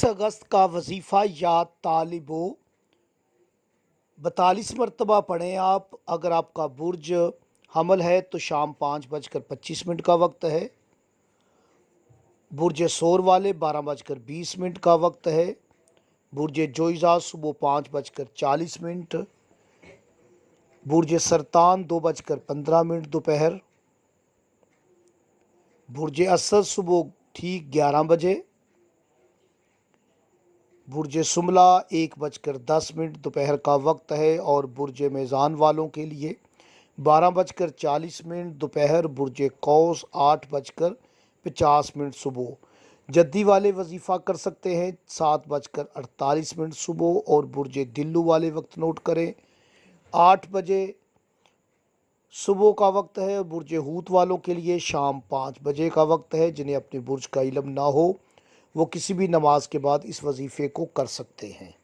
अगस्त का वजीफ़ा या तालिबो 42 मरतबा पढ़ें आप। अगर आपका बुर्ज हमल है तो शाम 5:25 का वक्त है। बुर्ज सोर वाले 12:20 का वक्त है। बुर्ज जोइज़ा सुबह 5:40। बुर्ज सरतान 2:15 दोपहर। बुर्ज असद सुबह ठीक 11 बजे। बुर्ज सुमला 1:10 दोपहर का वक्त है और बुर्ज मेज़ान वालों के लिए 12:40 दोपहर। बुर्ज कौस 8:50 सुबह। जद्दी वाले वजीफ़ा कर सकते हैं 7:48 सुबह। और बुर्ज दिल्लू वाले वक्त नोट करें 8 बजे सुबह का वक्त है। बुर्ज हूत वालों के लिए शाम 5 बजे का वक्त है। जिन्हें अपने बुर्ज का इल्म ना हो वो किसी भी नमाज के बाद इस वजीफ़े को कर सकते हैं।